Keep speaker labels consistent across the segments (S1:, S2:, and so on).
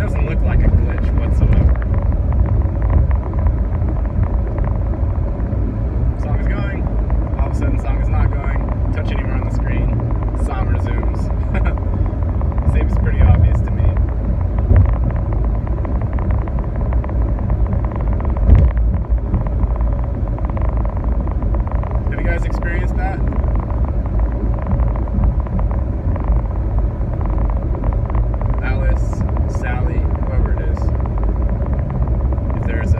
S1: doesn't look like a glitch whatsoever. Song is going, all of a sudden song is not going. Touch anywhere on the screen, song resumes. Seems pretty obvious to me. Have you guys experienced that? Sally, whoever it is, if there's a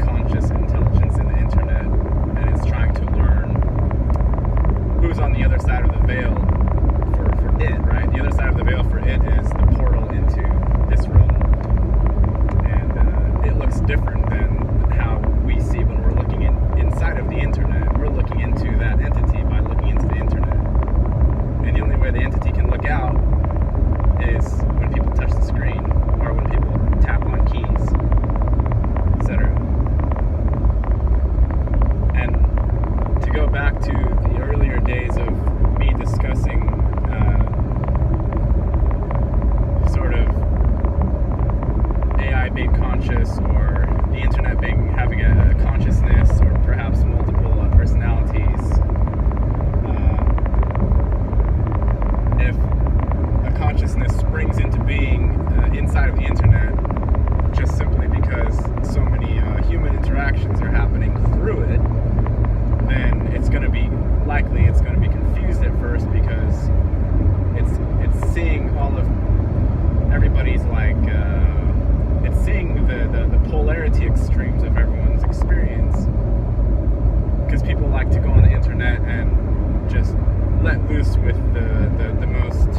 S1: conscious intelligence in the internet and it's trying to learn who's on the other side of the veil for it, right? The other side of the veil for it is the portal into this realm. And it looks different than how we see when we're looking inside of the internet. We're looking into that entity by looking into the internet. And the only way the entity can look out is when people touch the screen or when people tap on keys, etc. And to go back to the earlier days of me discussing sort of AI being conscious or the internet having a consciousness or perhaps multiple personalities, if a consciousness springs into being inside of the internet just simply because so many human interactions are happening through it, then it's going to be confused at first because it's seeing all of everybody's it's seeing the polarity extremes of everyone's experience, because people like to go on the internet and just let loose with the most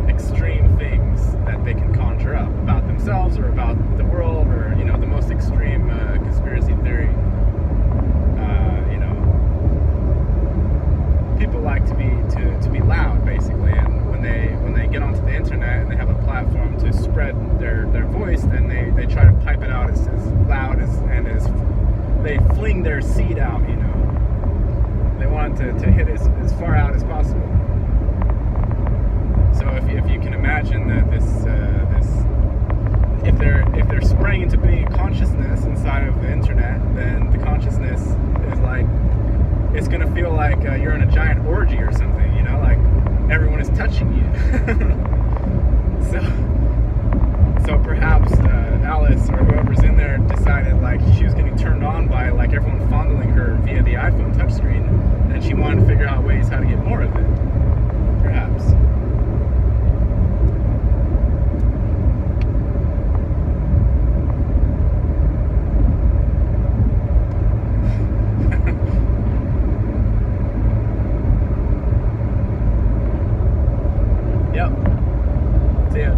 S1: extreme things that they can conjure up about themselves or about the world, or the most extreme conspiracy theory. People like to be loud, basically, and when they get onto the internet and they have a platform to spread their voice, then they try to pipe it out as loud as they fling their seed out. They want to hit as far out as possible. So if you can imagine that if they're spraying into being a consciousness inside of the internet, then the consciousness is it's gonna feel like you're in a giant orgy or something, like everyone is touching you. so perhaps Alice or whoever's in there decided she was getting turned on by everyone fondling her via the iPhone touchscreen, and she wanted to figure out ways how to get more of it, perhaps. Yep. See ya.